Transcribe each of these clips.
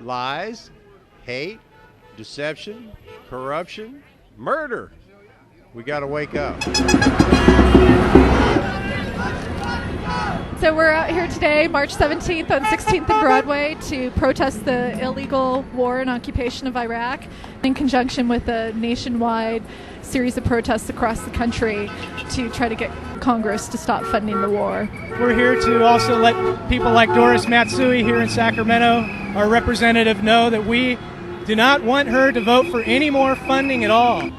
lies, hate, deception, corruption, murder. We got to wake up. So we're out here today, March 17th and 16th in Broadway, to protest the illegal war and occupation of Iraq in conjunction with a nationwide series of protests across the country to try to get Congress to stop funding the war. We're here to also let people like Doris Matsui here in Sacramento, our representative, know that we do not want her to vote for any more funding at all.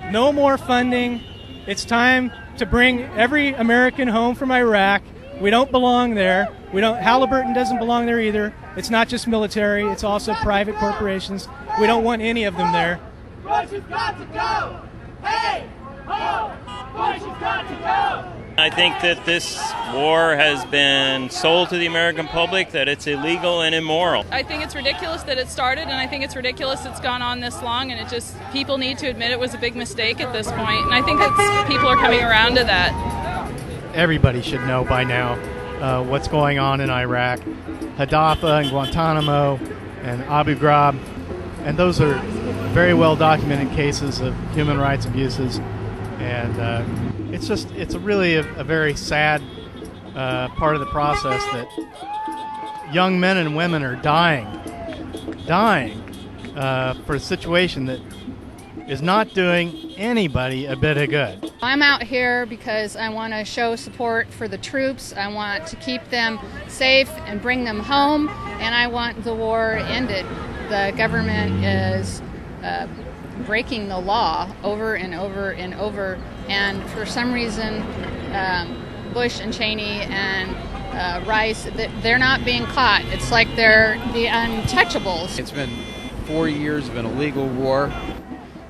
No more funding. It's time to bring every American home from Iraq. We don't belong there. Halliburton doesn't belong there either. It's not just military, it's also private corporations. We don't want any of them there. Bush has got to go! Hey! Ho! Bush has got to go! I think that this war has been sold to the American public, that it's illegal and immoral. I think it's ridiculous that it started, and I think it's ridiculous it's gone on this long, and it just, people need to admit it was a big mistake at this point, and I think that people are coming around to that. Everybody should know by now what's going on in Iraq. Hadafa and Guantanamo and Abu Ghraib, and those are very well documented cases of human rights abuses, and it's really a very sad part of the process that young men and women are dying for a situation that is not doing anybody a bit of good. I'm out here because I want to show support for the troops. I want to keep them safe and bring them home, and I want the war ended. The government is breaking the law over and over and over, and for some reason Bush and Cheney and Rice, they're not being caught. It's like they're the untouchables. It's been 4 years of an illegal war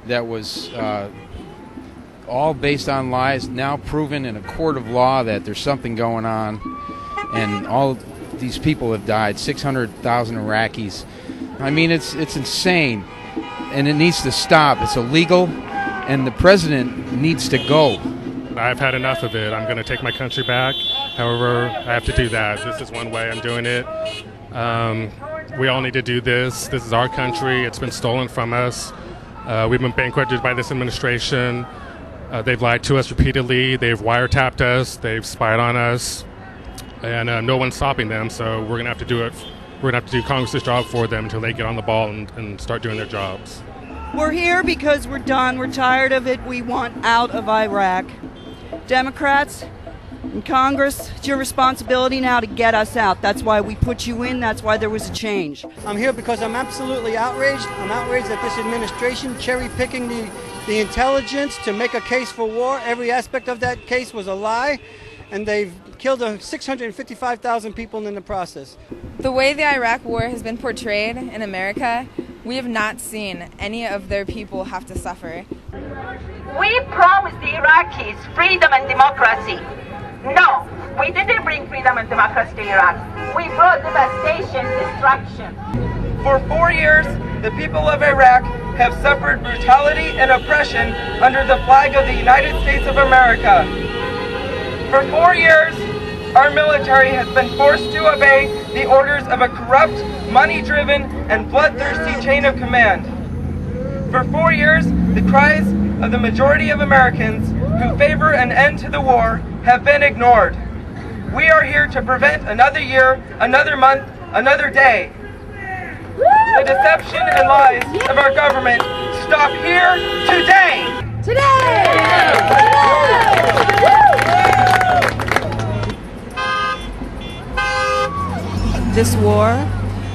that was all based on lies, now proven in a court of law that there's something going on, and all these people have died, 600,000 Iraqis. I mean, it's insane, and it needs to stop. It's illegal, and the president needs to go. I've had enough of it. I'm going to take my country back. However, I have to do that. This is one way I'm doing it. We all need to do this. This is our country. It's been stolen from us. We've been bankrupted by this administration. They've lied to us repeatedly. They've wiretapped us. They've spied on us. And no one's stopping them, so we're going to have to do it. We're going to have to do Congress's job for them until they get on the ball and start doing their jobs. We're here because we're done. We're tired of it. We want out of Iraq. Democrats in Congress, it's your responsibility now to get us out. That's why we put you in. That's why there was a change. I'm here because I'm absolutely outraged. I'm outraged at this administration cherry-picking the intelligence to make a case for war. Every aspect of that case was a lie, and they've killed 655,000 people in the process. The way the Iraq war has been portrayed in America, we have not seen any of their people have to suffer. We promised the Iraqis freedom and democracy. No, we didn't bring freedom and democracy to Iraq. We brought devastation, destruction. For 4 years, the people of Iraq have suffered brutality and oppression under the flag of the United States of America. For 4 years, our military has been forced to obey the orders of a corrupt, money-driven, and bloodthirsty chain of command. For 4 years, the cries of the majority of Americans who favor an end to the war have been ignored. We are here to prevent another year, another month, another day. The deception and lies of our government stop here today. This war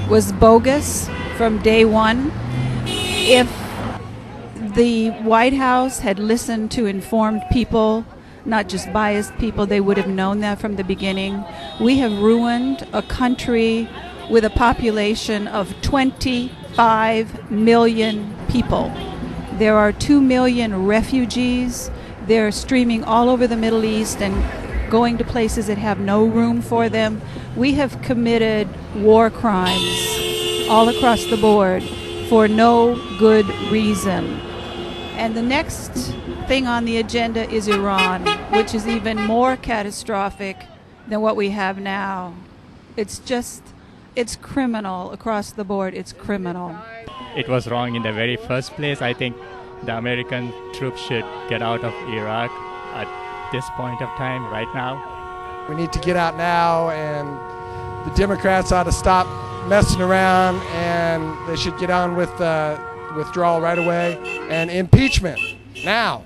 was bogus from day one. If the White House had listened to informed people, not just biased people, they would have known that from the beginning. We have ruined a country with a population of 25 million people. There are 2 million refugees. They're streaming all over the Middle East and going to places that have no room for them. We have committed war crimes all across the board for no good reason. And the next thing on the agenda is Iran, which is even more catastrophic than what we have now. It's just It's criminal across the board. It's criminal. It was wrong in the very first place. I think the American troops should get out of Iraq at this point of time, right now. We need to get out now, and the Democrats ought to stop messing around, and they should get on with withdrawal right away and impeachment now.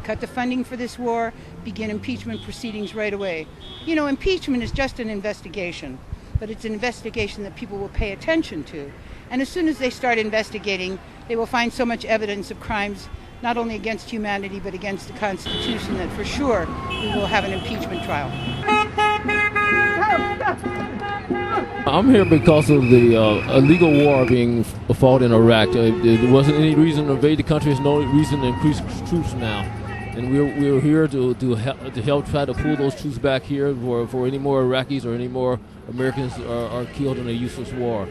Cut the funding for this war, begin impeachment proceedings right away. You know, impeachment is just an investigation, but it's an investigation that people will pay attention to. And as soon as they start investigating, they will find so much evidence of crimes, not only against humanity, but against the Constitution, that for sure we will have an impeachment trial. I'm here because of the illegal war being fought in Iraq. There wasn't any reason to invade the country. There's no reason to increase troops now. And we're here to help try to pull those troops back here for any more Iraqis or any more Americans are killed in a useless war.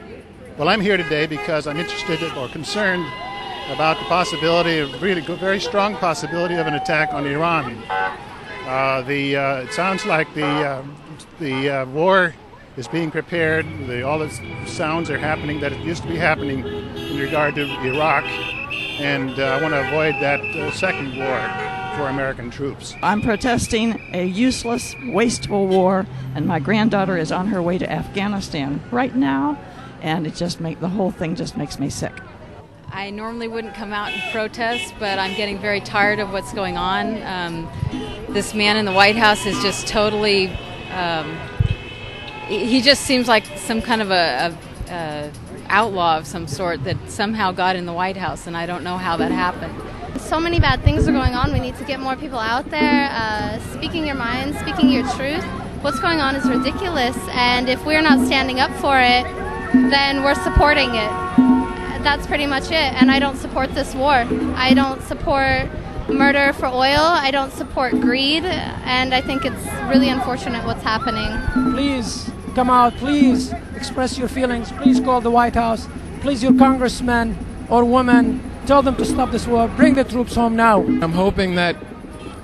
Well, I'm here today because I'm interested or concerned about the possibility, of really very strong possibility of an attack on Iran. It sounds like the war is being prepared. All the sounds are happening that it used to be happening in regard to Iraq, and I want to avoid that second war for American troops. I'm protesting a useless, wasteful war, and my granddaughter is on her way to Afghanistan right now, and the whole thing just makes me sick. I normally wouldn't come out and protest, but I'm getting very tired of what's going on. This man in the White House is just totally, he just seems like some kind of a outlaw of some sort that somehow got in the White House, and I don't know how that happened. So many bad things are going on. We need to get more people out there, speaking your mind, speaking your truth. What's going on is ridiculous, and if we're not standing up for it, then we're supporting it. That's pretty much it, and I don't support this war. I don't support murder for oil. I don't support greed, and I think it's really unfortunate what's happening. Please come out. Please express your feelings. Please call the White House. Please, your congressman or woman, tell them to stop this war. Bring the troops home now. I'm hoping that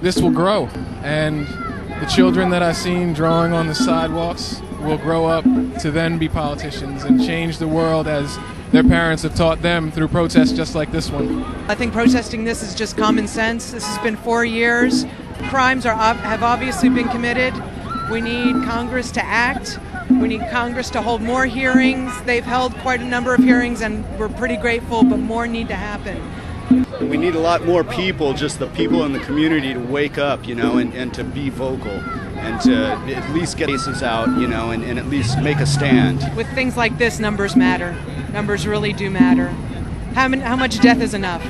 this will grow, and the children that I've seen drawing on the sidewalks will grow up to then be politicians and change the world as their parents have taught them through protests just like this one. I think protesting this is just common sense. This has been 4 years. Crimes have obviously been committed. We need Congress to act. We need Congress to hold more hearings. They've held quite a number of hearings, and we're pretty grateful, but more need to happen. We need a lot more people, just the people in the community, to wake up, and to be vocal, and to at least get cases out, and at least make a stand. With things like this, numbers matter. Numbers really do matter. How much death is enough?